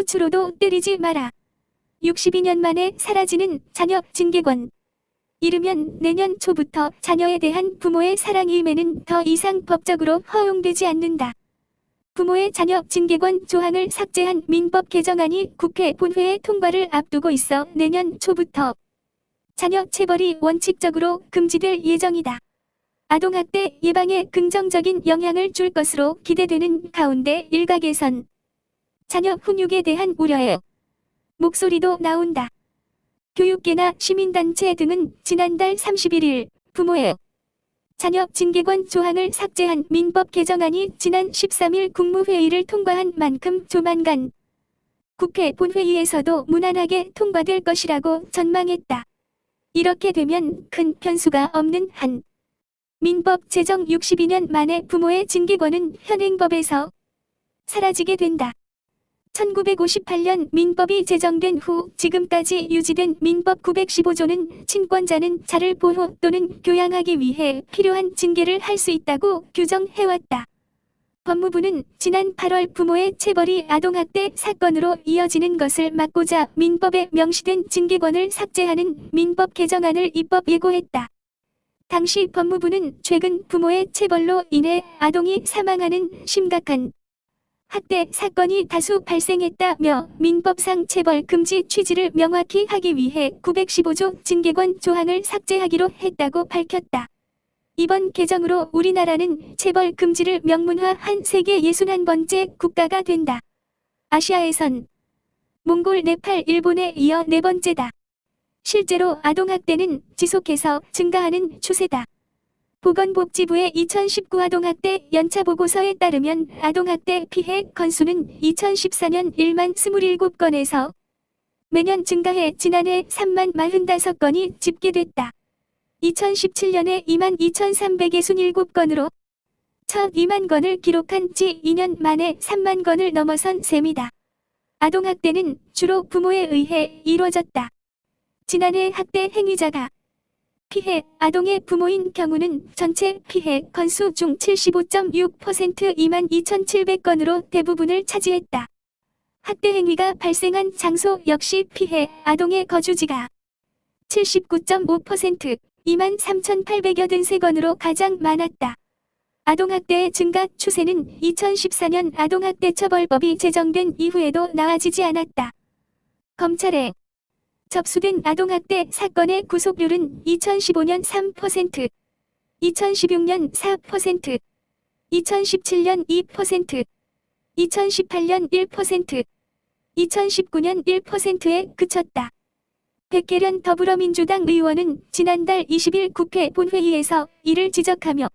꽃으로도 때리지 마라. 62년 만에 사라지는 자녀 징계권. 이르면 내년 초부터 자녀에 대한 부모의 사랑임에는 더 이상 법적으로 허용되지 않는다. 부모의 자녀 징계권 조항을 삭제한 민법 개정안이 국회 본회의 통과를 앞두고 있어 내년 초부터 자녀 체벌이 원칙적으로 금지될 예정이다. 아동학대 예방에 긍정적인 영향을 줄 것으로 기대되는 가운데 일각에선 자녀 훈육에 대한 우려의 목소리도 나온다. 교육계나 시민단체 등은 지난달 31일 부모의 자녀 징계권 조항을 삭제한 민법 개정안이 지난 13일 국무회의를 통과한 만큼 조만간 국회 본회의에서도 무난하게 통과될 것이라고 전망했다. 이렇게 되면 큰 변수가 없는 한 민법 제정 62년 만에 부모의 징계권은 현행법에서 사라지게 된다. 1958년 민법이 제정된 후 지금까지 유지된 민법 915조는 친권자는 자를 보호 또는 교양하기 위해 필요한 징계를 할 수 있다고 규정해왔다. 법무부는 지난 8월 부모의 체벌이 아동학대 사건으로 이어지는 것을 막고자 민법에 명시된 징계권을 삭제하는 민법 개정안을 입법 예고했다. 당시 법무부는 최근 부모의 체벌로 인해 아동이 사망하는 심각한 학대 사건이 다수 발생했다며 민법상 체벌 금지 취지를 명확히 하기 위해 915조 징계권 조항을 삭제하기로 했다고 밝혔다. 이번 개정으로 우리나라는 체벌 금지를 명문화한 세계 61번째 국가가 된다. 아시아에선 몽골, 네팔, 일본에 이어 4번째다. 실제로 아동학대는 지속해서 증가하는 추세다. 보건복지부의 2019 아동학대 연차보고서에 따르면 아동학대 피해 건수는 2014년 1만 27건에서 매년 증가해 지난해 3만 45건이 집계됐다. 2017년에 2만 2,367건으로 첫 2만 건을 기록한 지 2년 만에 3만 건을 넘어선 셈이다. 아동학대는 주로 부모에 의해 이루어졌다. 지난해 학대 행위자가 피해 아동의 부모인 경우는 전체 피해 건수 중 75.6% 22,700건으로 대부분을 차지했다. 학대 행위가 발생한 장소 역시 피해 아동의 거주지가 79.5% 23,883건으로 가장 많았다. 아동학대의 증가 추세는 2014년 아동학대처벌법이 제정된 이후에도 나아지지 않았다. 검찰에 접수된 아동학대 사건의 구속률은 2015년 3%, 2016년 4%, 2017년 2%, 2018년 1%, 2019년 1%에 그쳤다. 백계련 더불어민주당 의원은 지난달 20일 국회 본회의에서 이를 지적하며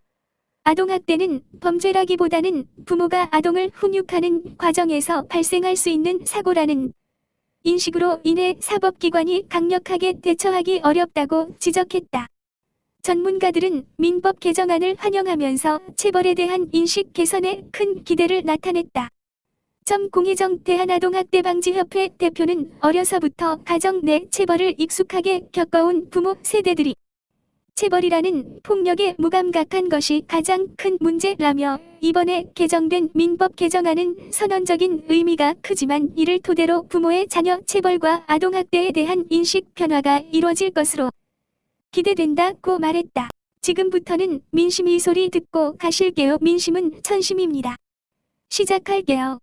아동학대는 범죄라기보다는 부모가 아동을 훈육하는 과정에서 발생할 수 있는 사고라는 인식으로 인해 사법기관이 강력하게 대처하기 어렵다고 지적했다. 전문가들은 민법 개정안을 환영하면서 체벌에 대한 인식 개선에 큰 기대를 나타냈다. 공혜정 대한아동학대방지협회 대표는 어려서부터 가정 내 체벌을 익숙하게 겪어온 부모 세대들이 체벌이라는 폭력에 무감각한 것이 가장 큰 문제라며 이번에 개정된 민법 개정안은 선언적인 의미가 크지만 이를 토대로 부모의 자녀 체벌과 아동학대에 대한 인식 변화가 이루어질 것으로 기대된다고 말했다. 지금부터는 민심이 소리 듣고 가실게요. 민심은 천심입니다. 시작할게요.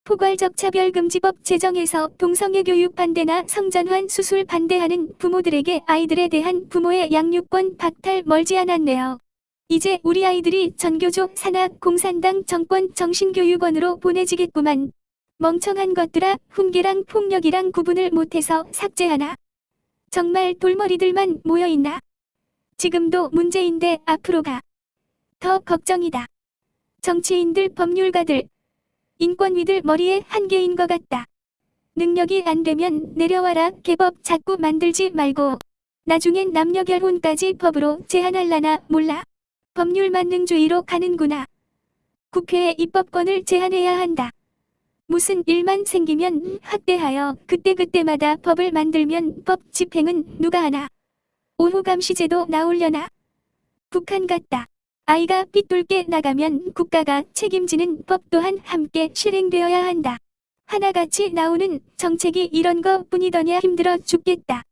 포괄적 차별금지법 제정에서 동성애 교육 반대나 성전환 수술 반대하는 부모들에게 아이들에 대한 부모의 양육권 박탈 멀지 않았네요. 이제 우리 아이들이 전교조 산악 공산당 정권 정신교육원으로 보내지겠구만. 멍청한 것들아, 훈계랑 폭력이랑 구분을 못해서 삭제하나? 정말 돌머리들만 모여있나? 지금도 문제인데 앞으로가 더 걱정이다. 정치인들, 법률가들, 인권위들 머리에 한계인 것 같다. 능력이 안 되면 내려와라. 개법 자꾸 만들지 말고 나중엔 남녀 결혼까지 법으로 제한할라나 몰라. 법률 만능주의로 가는구나. 국회에 입법권을 제한해야 한다. 무슨 일만 생기면 확대하여 그때그때마다 법을 만들면 법 집행은 누가 하나. 오후감시제도 나오려나. 북한 같다. 아이가 삐뚤게 나가면 국가가 책임지는 법 또한 함께 실행되어야 한다. 하나같이 나오는 정책이 이런 거 뿐이더냐. 힘들어 죽겠다.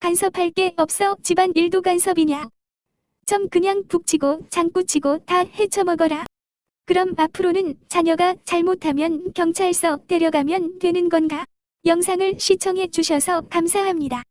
간섭할 게 없어. 집안 일도 간섭이냐. 좀 그냥 북치고 장구치고 다 헤쳐먹어라. 그럼 앞으로는 자녀가 잘못하면 경찰서 데려가면 되는 건가? 영상을 시청해 주셔서 감사합니다.